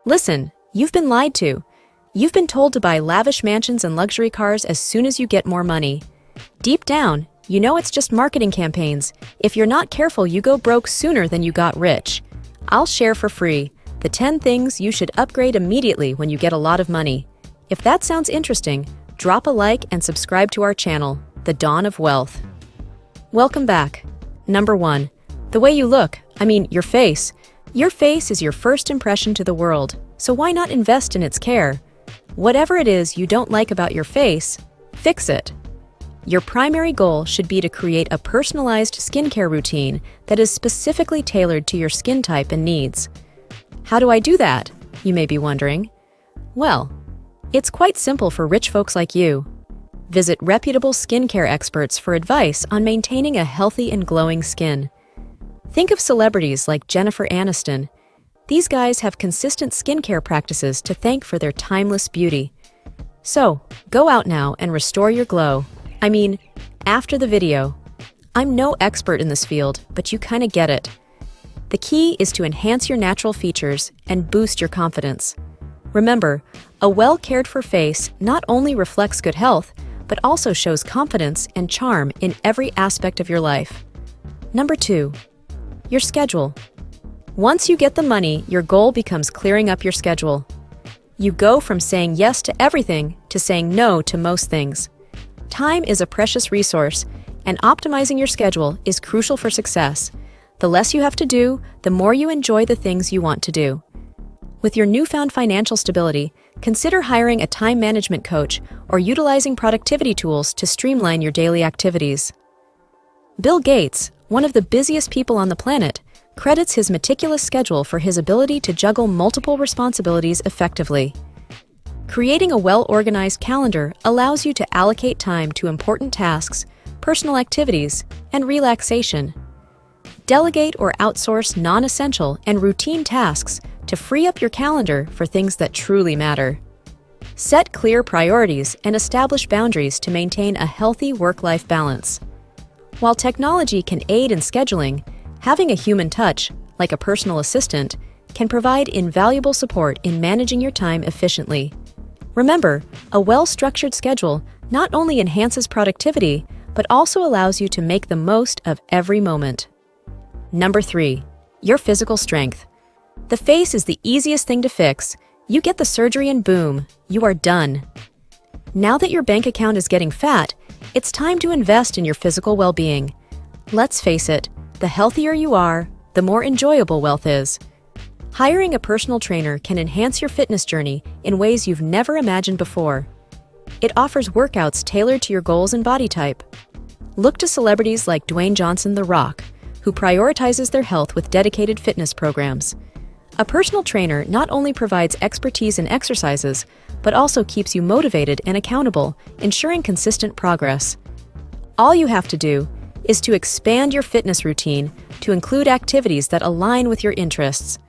Listen, you've been lied to. You've been told to buy lavish mansions and luxury cars as soon as you get more money. Deep down, you know it's just marketing campaigns. If you're not careful, you go broke sooner than you got rich. I'll share for free the 10 things you should upgrade immediately when you get a lot of money. If that sounds interesting, drop a like and subscribe to our channel, The Dawn of Wealth. Welcome back. Number 1. The way you look, your face. Your face is your first impression to the world, so why not invest in its care? Whatever it is you don't like about your face, fix it. Your primary goal should be to create a personalized skincare routine that is specifically tailored to your skin type and needs. How do I do that, you may be wondering? Well, it's quite simple for rich folks like you. Visit reputable skincare experts for advice on maintaining a healthy and glowing skin. Think of celebrities like Jennifer Aniston. These guys have consistent skincare practices to thank for their timeless beauty. So, go out now and restore your glow. After the video. I'm no expert in this field, but you kinda get it. The key is to enhance your natural features and boost your confidence. Remember, a well-cared-for face not only reflects good health, but also shows confidence and charm in every aspect of your life. Number 2. Your schedule. Once you get the money, your goal becomes clearing up your schedule. You go from saying yes to everything to saying no to most things. Time is a precious resource, and optimizing your schedule is crucial for success. The less you have to do, the more you enjoy the things you want to do. With your newfound financial stability, consider hiring a time management coach or utilizing productivity tools to streamline your daily activities. Bill Gates, one of the busiest people on the planet, credits his meticulous schedule for his ability to juggle multiple responsibilities effectively. Creating a well-organized calendar allows you to allocate time to important tasks, personal activities, and relaxation. Delegate or outsource non-essential and routine tasks to free up your calendar for things that truly matter. Set clear priorities and establish boundaries to maintain a healthy work-life balance. While technology can aid in scheduling, having a human touch, like a personal assistant, can provide invaluable support in managing your time efficiently. Remember, a well-structured schedule not only enhances productivity, but also allows you to make the most of every moment. Number 3. Your physical strength. The face is the easiest thing to fix. You get the surgery and boom, you are done. Now that your bank account is getting fat, it's time to invest in your physical well-being. Let's face it, the healthier you are, the more enjoyable wealth is. Hiring a personal trainer can enhance your fitness journey in ways you've never imagined before. It offers workouts tailored to your goals and body type. Look to celebrities like Dwayne Johnson, The Rock, who prioritizes their health with dedicated fitness programs. A personal trainer not only provides expertise in exercises, but also keeps you motivated and accountable, ensuring consistent progress. All you have to do is to expand your fitness routine to include activities that align with your interests.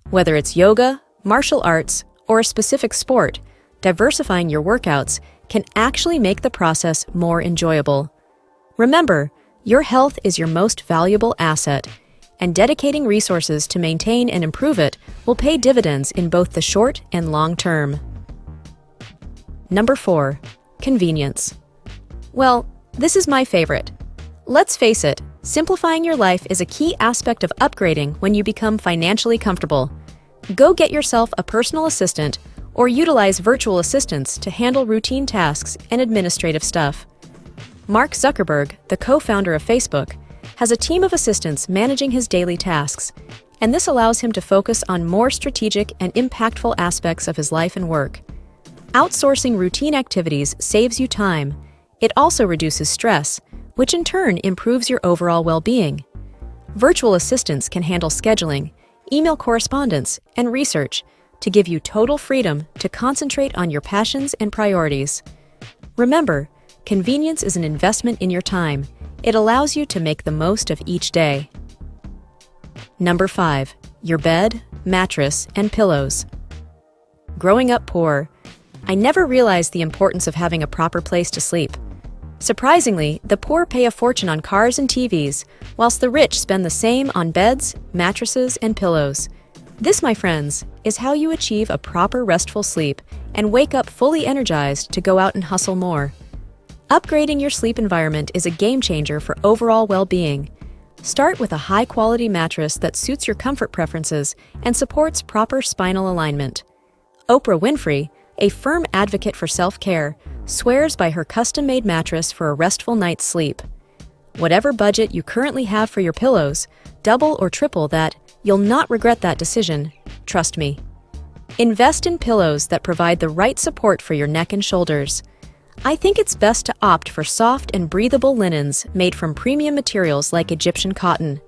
Whether it's yoga, martial arts, or a specific sport, diversifying your workouts can actually make the process more enjoyable. Remember, your health is your most valuable asset, and dedicating resources to maintain and improve it will pay dividends in both the short and long term. Number 4. Convenience. Well, this is my favorite. Let's face it, simplifying your life is a key aspect of upgrading when you become financially comfortable. Go get yourself a personal assistant or utilize virtual assistants to handle routine tasks and administrative stuff. Mark Zuckerberg, the co-founder of Facebook, has a team of assistants managing his daily tasks, and this allows him to focus on more strategic and impactful aspects of his life and work. Outsourcing routine activities saves you time. It also reduces stress, which in turn improves your overall well-being. Virtual assistants can handle scheduling, email correspondence, and research to give you total freedom to concentrate on your passions and priorities. Remember, convenience is an investment in your time. It allows you to make the most of each day. Number 5. Your bed, mattress, and pillows. Growing up poor, I never realized the importance of having a proper place to sleep. Surprisingly, the poor pay a fortune on cars and TVs, whilst the rich spend the same on beds, mattresses, and pillows. This, my friends, is how you achieve a proper restful sleep and wake up fully energized to go out and hustle more. Upgrading your sleep environment is a game changer for overall well-being. Start with a high-quality mattress that suits your comfort preferences and supports proper spinal alignment. Oprah Winfrey, a firm advocate for self-care, swears by her custom-made mattress for a restful night's sleep. Whatever budget you currently have for your pillows, double or triple that. You'll not regret that decision, trust me. Invest in pillows that provide the right support for your neck and shoulders. I think it's best to opt for soft and breathable linens made from premium materials like Egyptian cotton.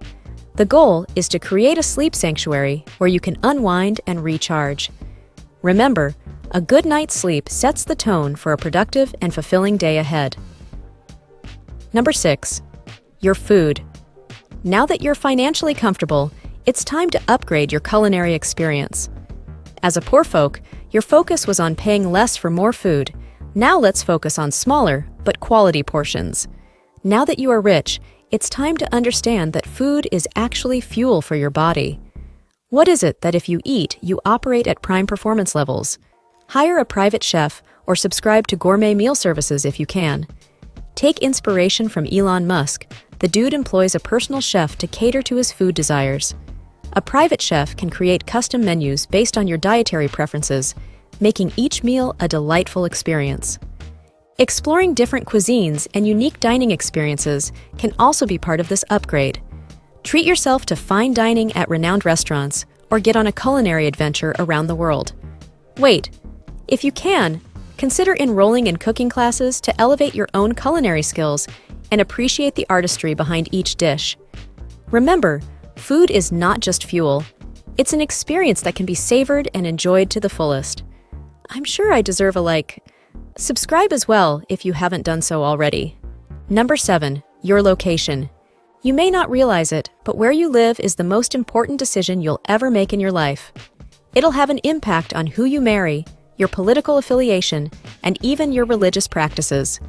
The goal is to create a sleep sanctuary where you can unwind and recharge. Remember, a good night's sleep sets the tone for a productive and fulfilling day ahead. Number 6. Your food. Now that you're financially comfortable, it's time to upgrade your culinary experience. As a poor folk, your focus was on paying less for more food. Now let's focus on smaller, but quality portions. Now that you are rich, it's time to understand that food is actually fuel for your body. What is it that if you eat, you operate at prime performance levels? Hire a private chef or subscribe to gourmet meal services if you can. Take inspiration from Elon Musk. The dude employs a personal chef to cater to his food desires. A private chef can create custom menus based on your dietary preferences, making each meal a delightful experience. Exploring different cuisines and unique dining experiences can also be part of this upgrade. Treat yourself to fine dining at renowned restaurants or get on a culinary adventure around the world. Wait, if you can, consider enrolling in cooking classes to elevate your own culinary skills and appreciate the artistry behind each dish. Remember, food is not just fuel. It's an experience that can be savored and enjoyed to the fullest. I'm sure I deserve a like. Subscribe as well if you haven't done so already. Number 7. Your location. You may not realize it, but where you live is the most important decision you'll ever make in your life. It'll have an impact on who you marry, your political affiliation, and even your religious practices.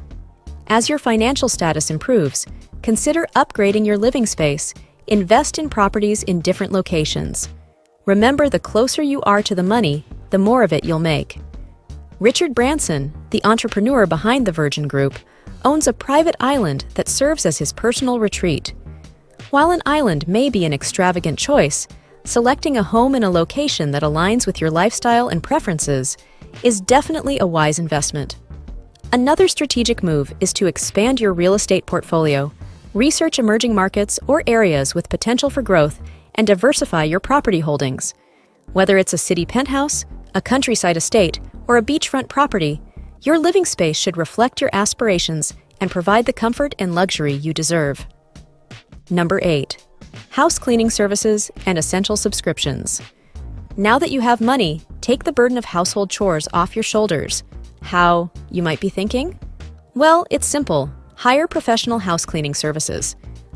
As your financial status improves, consider upgrading your living space. Invest in properties in different locations. Remember, the closer you are to the money, the more of it you'll make. Richard Branson, the entrepreneur behind the Virgin Group, owns a private island that serves as his personal retreat. While an island may be an extravagant choice, selecting a home in a location that aligns with your lifestyle and preferences is definitely a wise investment. Another strategic move is to expand your real estate portfolio. Research emerging markets or areas with potential for growth and diversify your property holdings. Whether it's a city penthouse, a countryside estate, or a beachfront property, your living space should reflect your aspirations and provide the comfort and luxury you deserve. Number 8. House cleaning services and essential subscriptions. Now that you have money, take the burden of household chores off your shoulders. How, you might be thinking? Well, it's simple. Hire professional house cleaning services.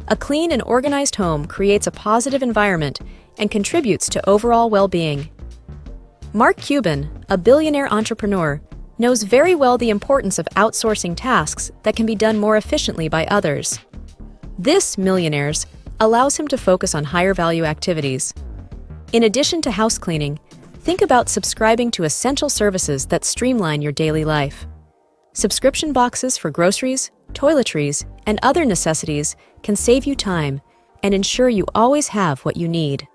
A clean and organized home creates a positive environment and contributes to overall well-being. Mark Cuban, a billionaire entrepreneur, knows very well the importance of outsourcing tasks that can be done more efficiently by others. This, millionaires, allows him to focus on higher-value activities. In addition to house cleaning, think about subscribing to essential services that streamline your daily life. Subscription boxes for groceries, toiletries, and other necessities can save you time and ensure you always have what you need.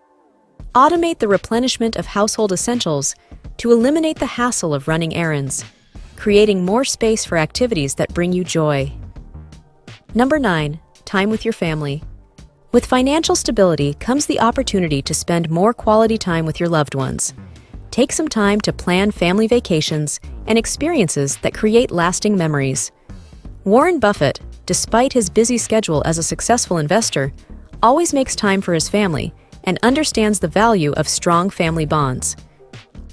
Automate the replenishment of household essentials to eliminate the hassle of running errands, creating more space for activities that bring you joy. Number 9. Time with your family. With financial stability comes the opportunity to spend more quality time with your loved ones. Take some time to plan family vacations and experiences that create lasting memories. Warren Buffett, despite his busy schedule as a successful investor, always makes time for his family and understands the value of strong family bonds.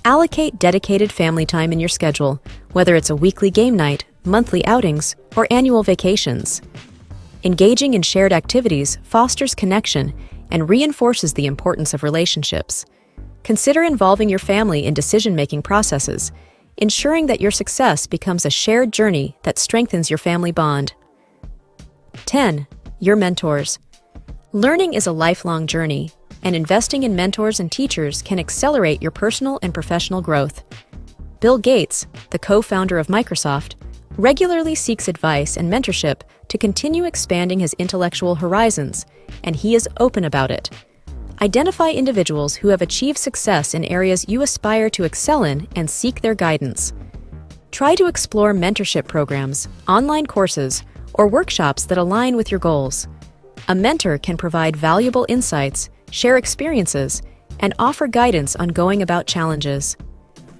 Allocate dedicated family time in your schedule, whether it's a weekly game night, monthly outings, or annual vacations. Engaging in shared activities fosters connection and reinforces the importance of relationships. Consider involving your family in decision-making processes, ensuring that your success becomes a shared journey that strengthens your family bond. 10. Your mentors. Learning is a lifelong journey, and investing in mentors and teachers can accelerate your personal and professional growth. Bill Gates, the co-founder of Microsoft, regularly seeks advice and mentorship to continue expanding his intellectual horizons, and he is open about it. Identify individuals who have achieved success in areas you aspire to excel in and seek their guidance. Try to explore mentorship programs, online courses, or workshops that align with your goals. A mentor can provide valuable insights, share experiences, and offer guidance on going about challenges.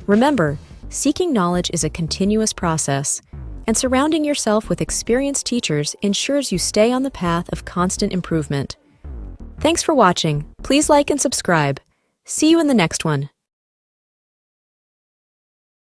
Remember, seeking knowledge is a continuous process, and surrounding yourself with experienced teachers ensures you stay on the path of constant improvement. Thanks for watching. Please like and subscribe. See you in the next one.